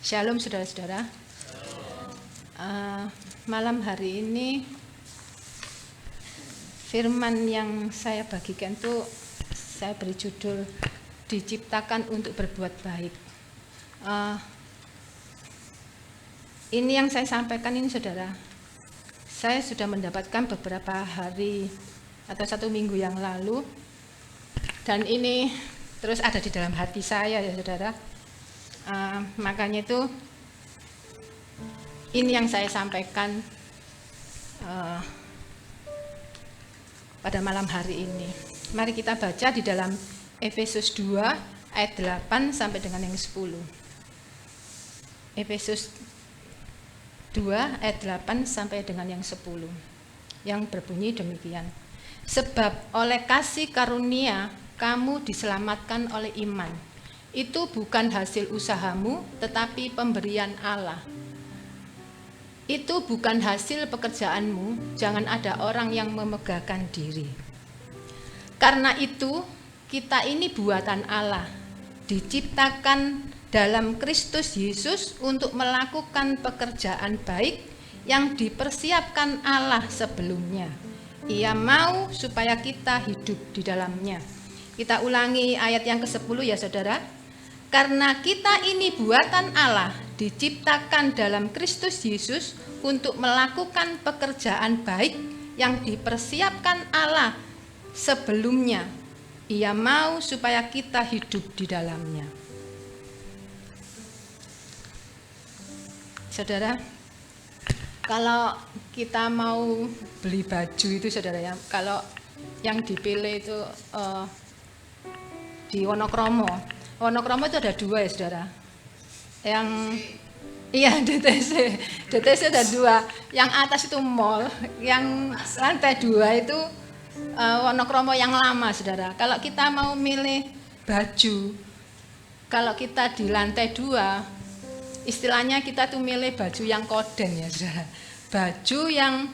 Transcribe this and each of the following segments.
Shalom saudara-saudara. Malam hari ini firman yang saya bagikan itu saya beri judul diciptakan untuk berbuat baik. Ini yang saya sampaikan ini saudara. Saya sudah mendapatkan beberapa hari atau 1 minggu yang lalu, dan ini terus ada di dalam hati saya ya saudara. Makanya itu ini yang saya sampaikan pada malam hari ini. Mari kita baca di dalam Efesus 2 ayat 8 sampai dengan yang 10. Efesus 2 ayat 8 sampai dengan yang 10, yang berbunyi demikian. Sebab oleh kasih karunia kamu diselamatkan oleh iman. Itu bukan hasil usahamu, tetapi pemberian Allah. Itu bukan hasil pekerjaanmu, jangan ada orang yang memegahkan diri. Karena itu, kita ini buatan Allah, diciptakan dalam Kristus Yesus untuk melakukan pekerjaan baik yang dipersiapkan Allah sebelumnya. Ia mau supaya kita hidup di dalamnya. Kita ulangi ayat yang ke-10 ya saudara. Karena kita ini buatan Allah, diciptakan dalam Kristus Yesus untuk melakukan pekerjaan baik yang dipersiapkan Allah sebelumnya. Ia mau supaya kita hidup di dalamnya. Saudara, kalau kita mau beli baju itu saudara ya, kalau yang dipilih itu di Wonokromo itu ada 2 ya saudara. Yang DTC ada 2. Yang atas itu mall, yang lantai 2 itu Wonokromo yang lama saudara. Kalau kita mau milih baju, kalau kita di lantai 2, istilahnya kita tuh milih baju yang koden ya saudara. Baju yang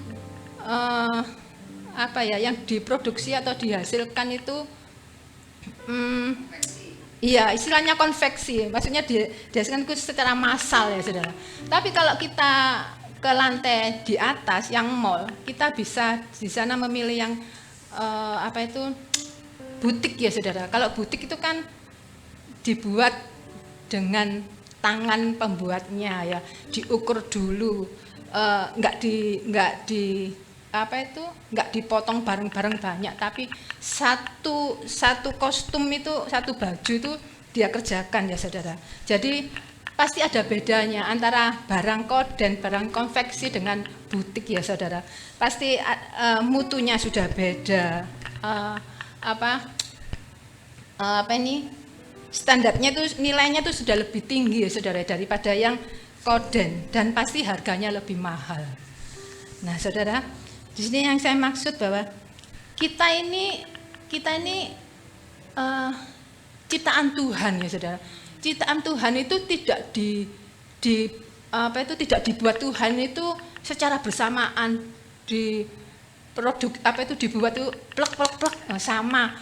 yang diproduksi atau dihasilkan itu iya, istilahnya konveksi, maksudnya dihasilkan secara massal ya saudara. Tapi kalau kita ke lantai di atas yang mall, kita bisa di sana memilih yang butik ya saudara. Kalau butik itu kan dibuat dengan tangan pembuatnya ya, diukur dulu, nggak dipotong bareng-bareng banyak, tapi satu kostum itu, satu baju itu dia kerjakan ya saudara. Jadi pasti ada bedanya antara barang koden, barang konveksi dengan butik ya saudara. Pasti mutunya sudah beda, standarnya itu, nilainya itu sudah lebih tinggi ya saudara daripada yang koden, dan pasti harganya lebih mahal. Nah saudara, di sini yang saya maksud bahwa kita ini ciptaan Tuhan ya saudara. Ciptaan Tuhan itu tidak tidak dibuat Tuhan itu secara bersamaan, di produk dibuat itu plek sama,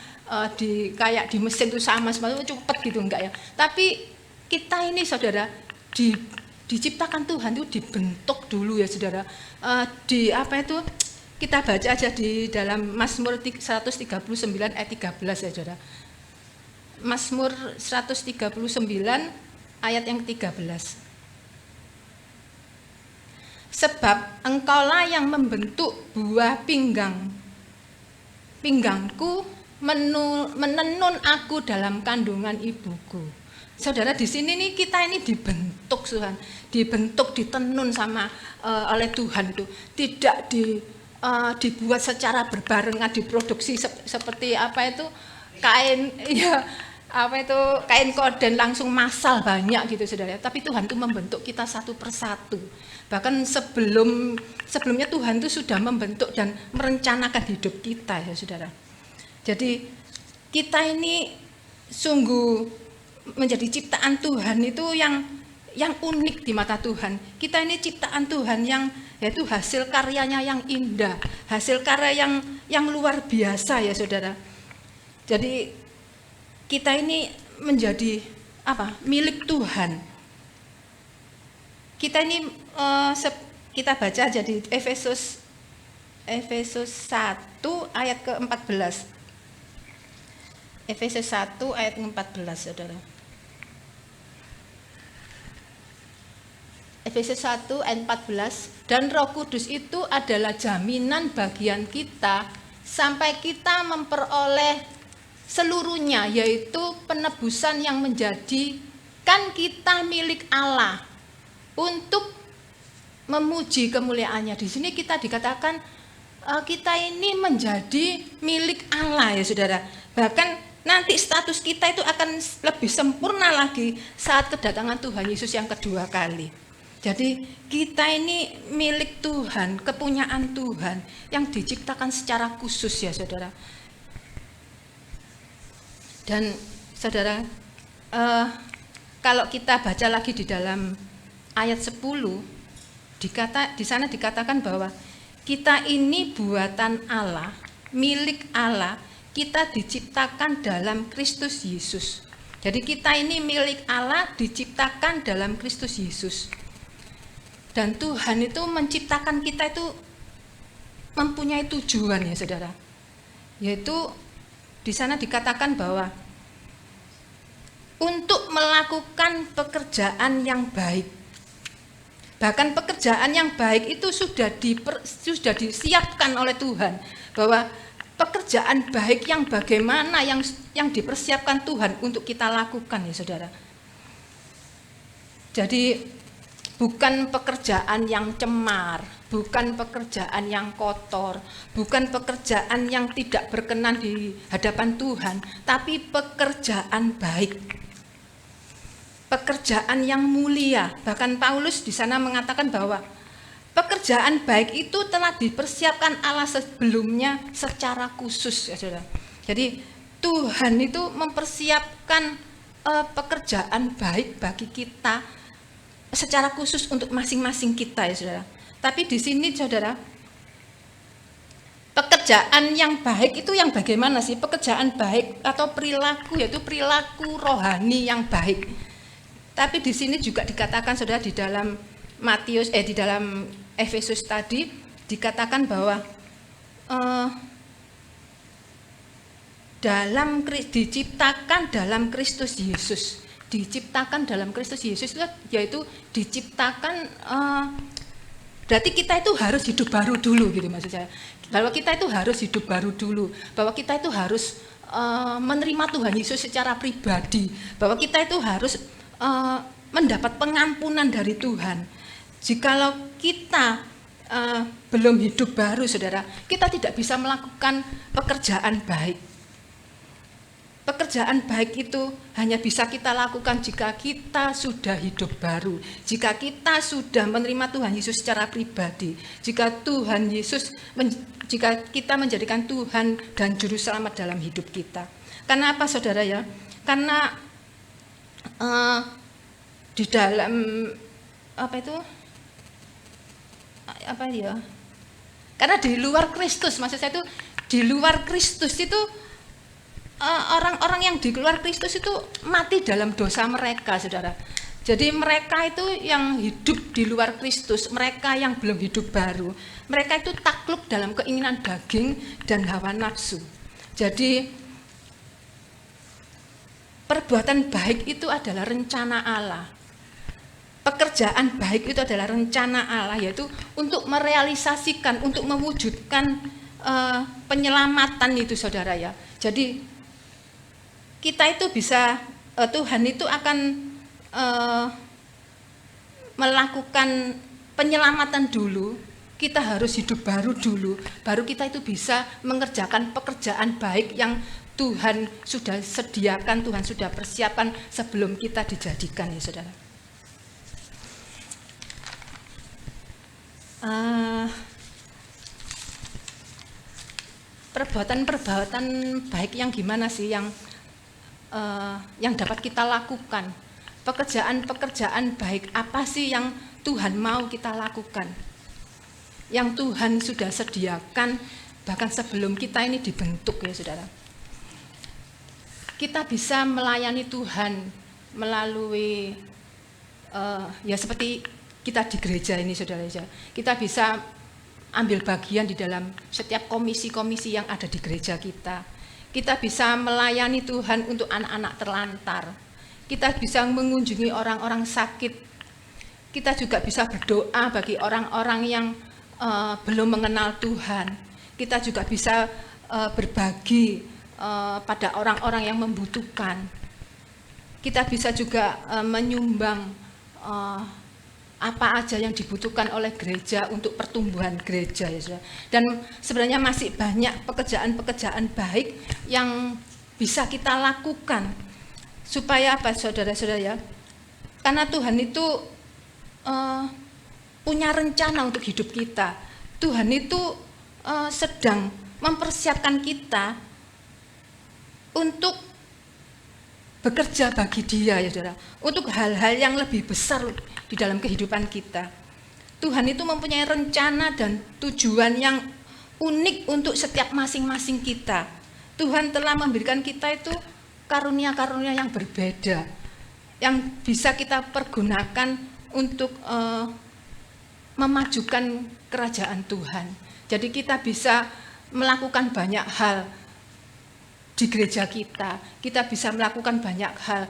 kayak di mesin itu sama, semuanya cepat gitu enggak ya. Tapi kita ini saudara diciptakan Tuhan itu dibentuk dulu ya saudara. Kita baca aja di dalam Mazmur 139 ayat 13 ya saudara. Mazmur 139 ayat yang 13. Sebab engkaulah yang membentuk buah pinggangku, menenun aku dalam kandungan ibuku. Saudara, di sini nih kita ini dibentuk Tuhan, dibentuk, ditenun oleh Tuhan itu, tidak dibuat secara berbarengan, diproduksi seperti kain kain koden langsung massal banyak gitu saudara. Tapi Tuhan itu membentuk kita satu persatu. Bahkan sebelumnya Tuhan itu sudah membentuk dan merencanakan hidup kita ya saudara. Jadi kita ini sungguh menjadi ciptaan Tuhan itu yang unik di mata Tuhan. Kita ini ciptaan Tuhan yang yaitu hasil karyanya yang indah, hasil karya yang luar biasa ya saudara. Jadi kita ini menjadi milik Tuhan. kita ini kita baca jadi Efesus 1 ayat ke-14. Efesus 1 ayat ke-14, Saudara. Efesus 1 ayat 14, dan Roh Kudus itu adalah jaminan bagian kita sampai kita memperoleh seluruhnya, yaitu penebusan yang menjadikan kita milik Allah untuk memuji kemuliaannya. Di sini kita dikatakan kita ini menjadi milik Allah ya Saudara. Bahkan nanti status kita itu akan lebih sempurna lagi saat kedatangan Tuhan Yesus yang kedua kali. Jadi kita ini milik Tuhan, kepunyaan Tuhan yang diciptakan secara khusus ya Saudara. Dan Saudara, kalau kita baca lagi di dalam ayat 10, di sana dikatakan bahwa kita ini buatan Allah, milik Allah, kita diciptakan dalam Kristus Yesus. Jadi kita ini milik Allah, diciptakan dalam Kristus Yesus. Dan Tuhan itu menciptakan kita itu mempunyai tujuan ya Saudara. Yaitu di sana dikatakan bahwa untuk melakukan pekerjaan yang baik. Bahkan pekerjaan yang baik itu sudah disiapkan oleh Tuhan, bahwa pekerjaan baik yang bagaimana yang dipersiapkan Tuhan untuk kita lakukan ya Saudara. Jadi bukan pekerjaan yang cemar, bukan pekerjaan yang kotor, bukan pekerjaan yang tidak berkenan di hadapan Tuhan, tapi pekerjaan baik. Pekerjaan yang mulia. Bahkan Paulus di sana mengatakan bahwa pekerjaan baik itu telah dipersiapkan Allah sebelumnya secara khusus ya Saudara. Jadi Tuhan itu mempersiapkan pekerjaan baik bagi kita secara khusus untuk masing-masing kita ya Saudara. Tapi di sini Saudara, pekerjaan yang baik itu yang bagaimana sih? Pekerjaan baik atau perilaku, yaitu perilaku rohani yang baik. Tapi di sini juga dikatakan Saudara di dalam di dalam Efesus tadi dikatakan bahwa diciptakan dalam Kristus Yesus. Diciptakan dalam Kristus Yesus yaitu diciptakan berarti kita itu harus hidup baru dulu gitu maksud saya. Bahwa kita itu harus hidup baru dulu, bahwa kita itu harus menerima Tuhan Yesus secara pribadi, bahwa kita itu harus mendapat pengampunan dari Tuhan. Jikalau kita belum hidup baru Saudara, kita tidak bisa melakukan pekerjaan baik. Pekerjaan baik itu hanya bisa kita lakukan jika kita sudah hidup baru, jika kita sudah menerima Tuhan Yesus secara pribadi, jika kita menjadikan Tuhan dan Juru Selamat dalam hidup kita. Karena apa Saudara ya? Karena di dalam karena di luar Kristus, maksud saya itu di luar Kristus itu orang-orang yang di luar Kristus itu mati dalam dosa mereka Saudara. Jadi mereka itu yang hidup di luar Kristus, mereka yang belum hidup baru, mereka itu takluk dalam keinginan daging dan hawa nafsu. Jadi perbuatan baik itu adalah rencana Allah. Pekerjaan baik itu adalah rencana Allah, yaitu untuk merealisasikan, untuk mewujudkan penyelamatan itu Saudara ya. Jadi kita itu bisa, Tuhan itu akan melakukan penyelamatan dulu. Kita harus hidup baru dulu, baru kita itu bisa mengerjakan pekerjaan baik yang Tuhan sudah sediakan, Tuhan sudah persiapkan sebelum kita dijadikan ya Saudara. Perbuatan-perbuatan baik yang gimana sih yang dapat kita lakukan? Pekerjaan-pekerjaan baik apa sih yang Tuhan mau kita lakukan? Yang Tuhan sudah sediakan bahkan sebelum kita ini dibentuk ya Saudara. Kita bisa melayani Tuhan melalui ya seperti kita di gereja ini, saudara. Kita bisa ambil bagian di dalam setiap komisi-komisi yang ada di gereja kita. Kita bisa melayani Tuhan untuk anak-anak terlantar. Kita bisa mengunjungi orang-orang sakit. Kita juga bisa berdoa bagi orang-orang yang belum mengenal Tuhan. Kita juga bisa berbagi pada orang-orang yang membutuhkan. Kita bisa juga menyumbang apa aja yang dibutuhkan oleh gereja untuk pertumbuhan gereja, ya saudara. Dan sebenarnya masih banyak pekerjaan-pekerjaan baik yang bisa kita lakukan supaya apa, saudara-saudara ya? Karena Tuhan itu punya rencana untuk hidup kita. Tuhan itu sedang mempersiapkan kita untuk bekerja bagi Dia, ya saudara, untuk hal-hal yang lebih besar di dalam kehidupan kita. Tuhan itu mempunyai rencana dan tujuan yang unik untuk setiap masing-masing kita. Tuhan telah memberikan kita itu karunia-karunia yang berbeda, yang bisa kita pergunakan untuk memajukan kerajaan Tuhan. Jadi kita bisa melakukan banyak hal di gereja kita bisa melakukan banyak hal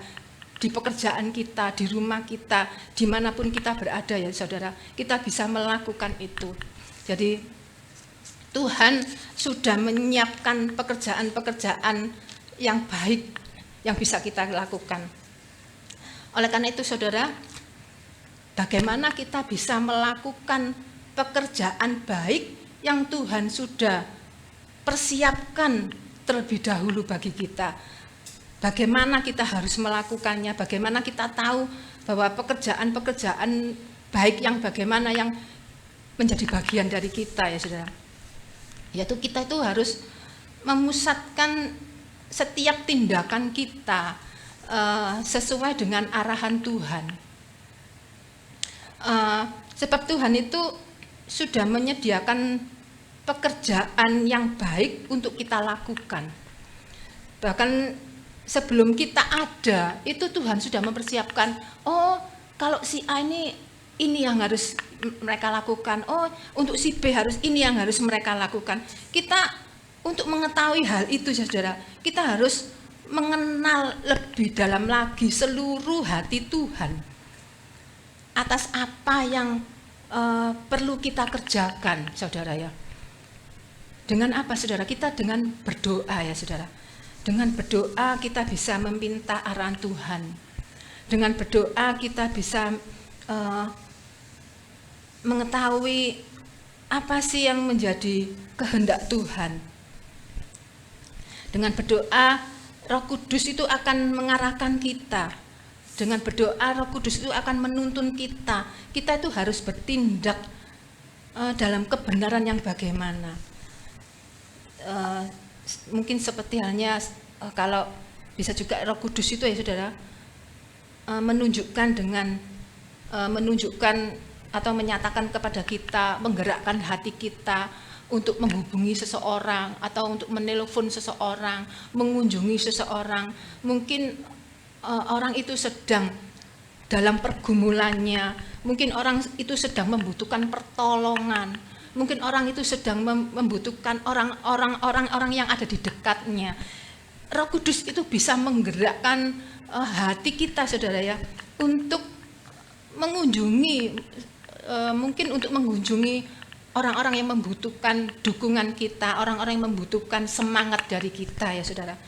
di pekerjaan kita, di rumah kita, dimanapun kita berada, ya saudara, kita bisa melakukan itu. Jadi Tuhan sudah menyiapkan pekerjaan-pekerjaan yang baik yang bisa kita lakukan. Oleh karena itu, saudara, bagaimana kita bisa melakukan pekerjaan baik yang Tuhan sudah persiapkan terlebih dahulu bagi kita? Bagaimana kita harus melakukannya? Bagaimana kita tahu bahwa pekerjaan-pekerjaan baik yang bagaimana yang menjadi bagian dari kita, ya saudara? Yaitu kita itu harus memusatkan setiap tindakan kita sesuai dengan arahan Tuhan. Sebab Tuhan itu sudah menyediakan pekerjaan yang baik untuk kita lakukan. Bahkan sebelum kita ada, itu Tuhan sudah mempersiapkan, oh kalau si A ini yang harus mereka lakukan, oh untuk si B ini yang harus mereka lakukan. Kita untuk mengetahui hal itu, saudara, kita harus mengenal lebih dalam lagi seluruh hati Tuhan atas apa yang perlu kita kerjakan, saudara ya. Dengan apa, saudara? Kita dengan berdoa, ya saudara. Dengan berdoa kita bisa meminta arahan Tuhan. Dengan berdoa kita bisa mengetahui apa sih yang menjadi kehendak Tuhan. Dengan berdoa, Roh Kudus itu akan mengarahkan kita. Dengan berdoa, Roh Kudus itu akan menuntun kita. Kita itu harus bertindak dalam kebenaran yang bagaimana. Mungkin seperti halnya kalau bisa juga Roh Kudus itu, ya saudara, menunjukkan atau menyatakan kepada kita, menggerakkan hati kita untuk menghubungi seseorang atau untuk menelpon seseorang, mengunjungi seseorang. Mungkin orang itu sedang dalam pergumulannya, mungkin orang itu sedang membutuhkan pertolongan, mungkin orang itu sedang membutuhkan orang yang ada di dekatnya. Roh Kudus itu bisa menggerakkan hati kita, saudara ya, untuk mengunjungi, mungkin untuk mengunjungi orang-orang yang membutuhkan dukungan kita, orang-orang yang membutuhkan semangat dari kita, ya saudara.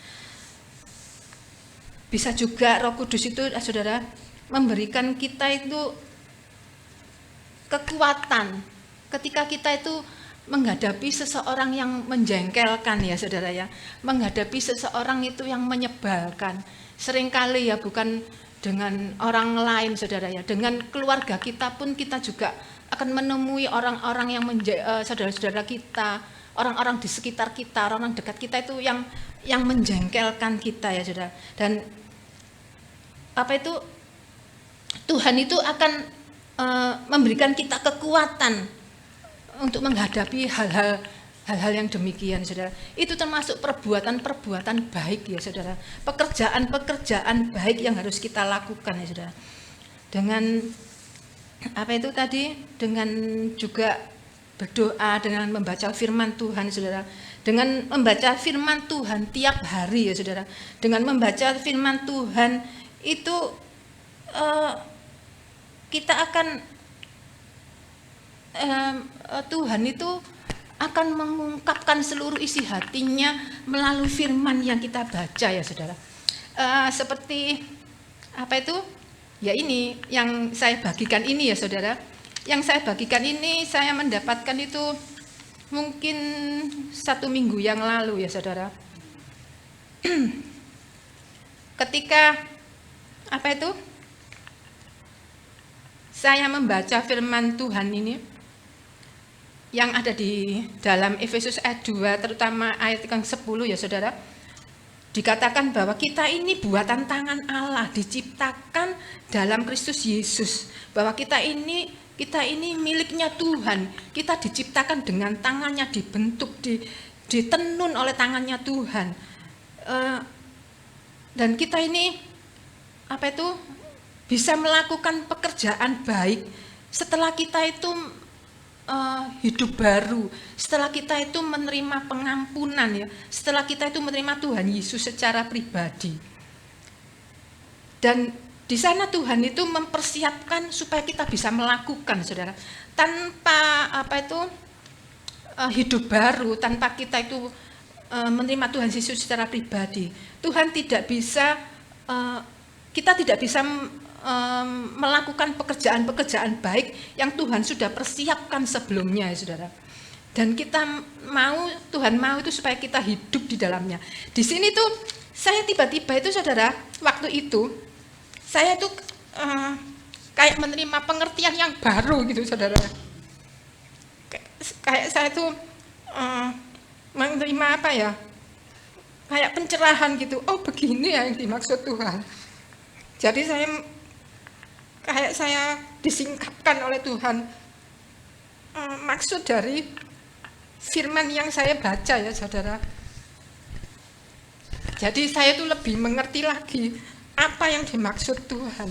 Bisa juga Roh Kudus itu, saudara, memberikan kita itu kekuatan ketika kita itu menghadapi seseorang yang menjengkelkan, ya saudara ya, menghadapi seseorang itu yang menyebalkan. Seringkali ya, bukan dengan orang lain, saudara ya, dengan keluarga kita pun kita juga akan menemui orang-orang yang saudara-saudara kita, orang-orang di sekitar kita, orang dekat kita itu yang menjengkelkan kita, ya saudara. Dan apa itu, Tuhan itu akan memberikan kita kekuatan untuk menghadapi hal-hal yang demikian, saudara. Itu termasuk perbuatan-perbuatan baik, ya saudara, pekerjaan-pekerjaan baik yang harus kita lakukan, ya saudara. Dengan apa itu tadi, dengan juga berdoa, dengan membaca firman Tuhan, saudara. Dengan membaca firman Tuhan tiap hari ya saudara. Dengan membaca firman Tuhan itu kita akan Tuhan itu akan mengungkapkan seluruh isi hatinya melalui firman yang kita baca ya saudara. Seperti apa itu? Ya ini yang saya bagikan ini ya saudara. Yang saya bagikan ini saya mendapatkan itu mungkin 1 minggu yang lalu ya saudara. Ketika apa itu? Saya membaca firman Tuhan ini yang ada di dalam Efesus ayat 2 terutama ayat yang 10 ya saudara. Dikatakan bahwa kita ini buatan tangan Allah, diciptakan dalam Kristus Yesus. Bahwa kita ini miliknya Tuhan. Kita diciptakan dengan tangannya, dibentuk, ditenun oleh tangannya Tuhan. Dan kita ini apa itu bisa melakukan pekerjaan baik setelah kita itu hidup baru, setelah kita itu menerima pengampunan ya, setelah kita itu menerima Tuhan Yesus secara pribadi. Dan di sana Tuhan itu mempersiapkan supaya kita bisa melakukan saudara. Tanpa apa itu hidup baru, tanpa kita itu menerima Tuhan Yesus secara pribadi, Tuhan tidak bisa kita tidak bisa melakukan pekerjaan-pekerjaan baik yang Tuhan sudah persiapkan sebelumnya ya saudara. Dan kita mau, Tuhan mau itu supaya kita hidup di dalamnya. Di sini tuh saya tiba-tiba itu saudara, waktu itu saya tuh kayak menerima pengertian yang baru gitu saudara. Kayak saya tuh menerima apa ya, kayak pencerahan gitu. Oh begini ya yang dimaksud Tuhan. Jadi saya disingkapkan oleh Tuhan maksud dari firman yang saya baca ya saudara. Jadi saya tuh lebih mengerti lagi apa yang dimaksud Tuhan.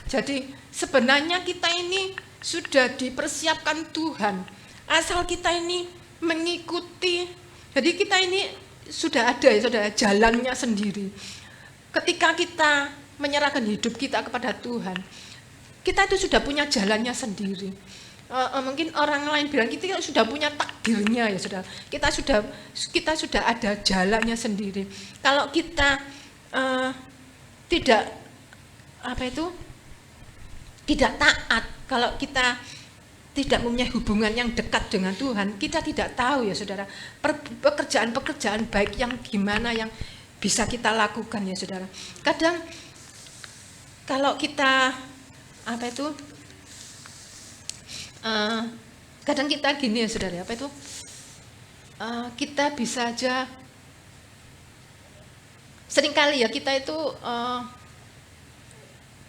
Jadi sebenarnya kita ini sudah dipersiapkan Tuhan, asal kita ini mengikuti. Jadi kita ini sudah ada ya saudara, jalannya sendiri. Ketika kita menyerahkan hidup kita kepada Tuhan, kita itu sudah punya jalannya sendiri. Mungkin orang lain bilang kita sudah punya takdirnya ya saudara. Kita sudah ada jalannya sendiri. Kalau kita tidak apa itu tidak taat, kalau kita tidak mempunyai hubungan yang dekat dengan Tuhan, kita tidak tahu ya saudara pekerjaan-pekerjaan baik yang gimana yang bisa kita lakukan ya saudara. Kadang kalau kita apa itu kadang kita gini ya saudara, apa itu kita bisa aja seringkali ya kita itu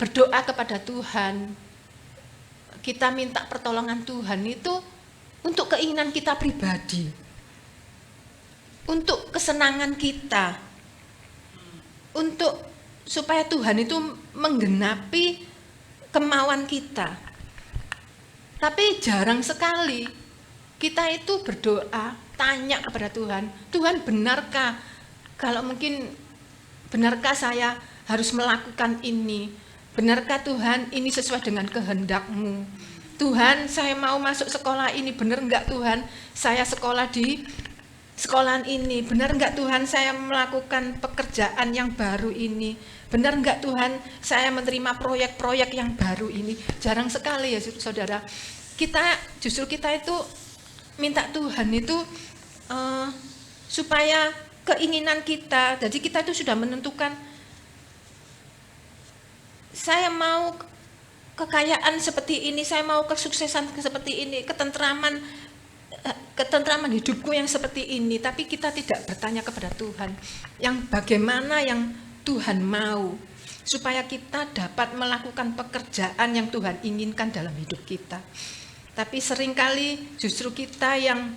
berdoa kepada Tuhan, kita minta pertolongan Tuhan itu untuk keinginan kita pribadi, untuk kesenangan kita, untuk supaya Tuhan itu menggenapi kemauan kita. Tapi jarang sekali kita itu berdoa, tanya kepada Tuhan, Tuhan benarkah, kalau mungkin benarkah saya harus melakukan ini, benarkah Tuhan ini sesuai dengan kehendak-Mu, Tuhan saya mau masuk sekolah ini, benar enggak Tuhan saya sekolah di sekolahan ini, benar enggak Tuhan saya melakukan pekerjaan yang baru ini, benar enggak Tuhan saya menerima proyek-proyek yang baru ini. Jarang sekali ya saudara, kita itu minta Tuhan itu supaya keinginan kita, jadi kita itu sudah menentukan saya mau kekayaan seperti ini, saya mau kesuksesan seperti ini, ketentraman hidupku yang seperti ini, tapi kita tidak bertanya kepada Tuhan yang bagaimana yang Tuhan mau supaya kita dapat melakukan pekerjaan yang Tuhan inginkan dalam hidup kita. Tapi seringkali justru kita yang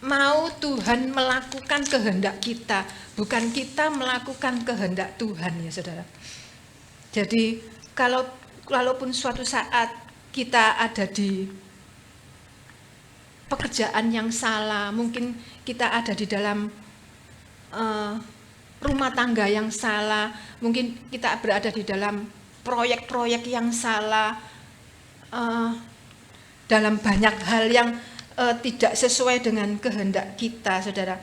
mau Tuhan melakukan kehendak kita, bukan kita melakukan kehendak Tuhan ya saudara. Jadi kalau walaupun suatu saat kita ada di pekerjaan yang salah, mungkin kita ada di dalam rumah tangga yang salah, mungkin kita berada di dalam proyek-proyek yang salah, dalam banyak hal yang tidak sesuai dengan kehendak kita, saudara.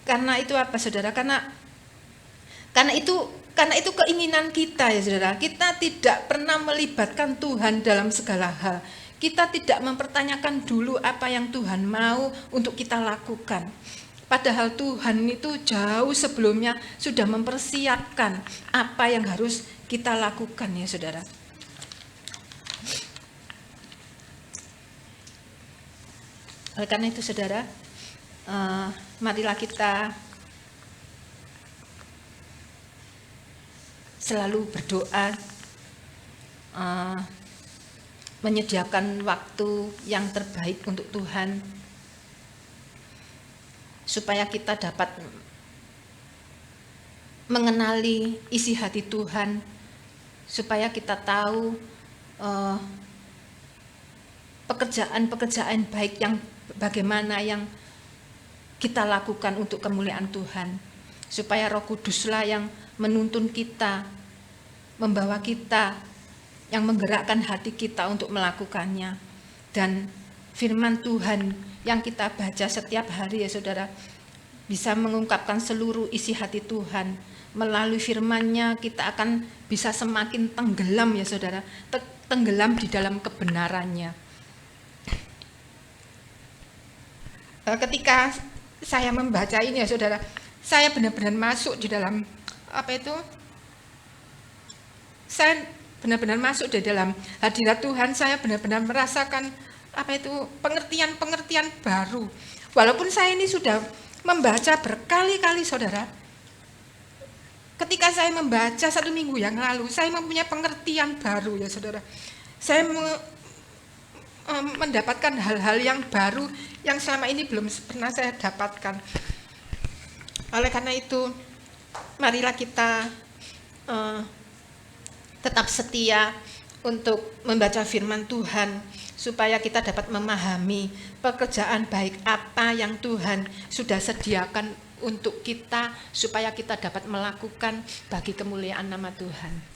Karena itu apa, saudara? Karena itu keinginan kita, ya saudara. Kita tidak pernah melibatkan Tuhan dalam segala hal. Kita tidak mempertanyakan dulu apa yang Tuhan mau untuk kita lakukan. Padahal Tuhan itu jauh sebelumnya sudah mempersiapkan apa yang harus kita lakukan, ya saudara. Oleh karena itu, saudara, marilah kita selalu berdoa, menyediakan waktu yang terbaik untuk Tuhan, supaya kita dapat mengenali isi hati Tuhan, supaya kita tahu pekerjaan-pekerjaan baik yang bagaimana yang kita lakukan untuk kemuliaan Tuhan, supaya Roh Kuduslah yang menuntun kita, membawa kita, yang menggerakkan hati kita untuk melakukannya. Dan firman Tuhan yang kita baca setiap hari, ya saudara, bisa mengungkapkan seluruh isi hati Tuhan. Melalui firman-Nya kita akan bisa semakin tenggelam, ya saudara, tenggelam di dalam kebenarannya. Ketika saya membaca ini, ya saudara, saya benar-benar masuk di dalam saya benar-benar masuk di dalam hadirat Tuhan. Saya benar-benar merasakan pengertian-pengertian baru. Walaupun saya ini sudah membaca berkali-kali, saudara, ketika saya membaca 1 minggu yang lalu, saya mempunyai pengertian baru, ya saudara. Saya mendapatkan hal-hal yang baru yang selama ini belum pernah saya dapatkan. Oleh karena itu, marilah kita tetap setia untuk membaca firman Tuhan, supaya kita dapat memahami pekerjaan baik apa yang Tuhan sudah sediakan untuk kita, supaya kita dapat melakukan bagi kemuliaan nama Tuhan.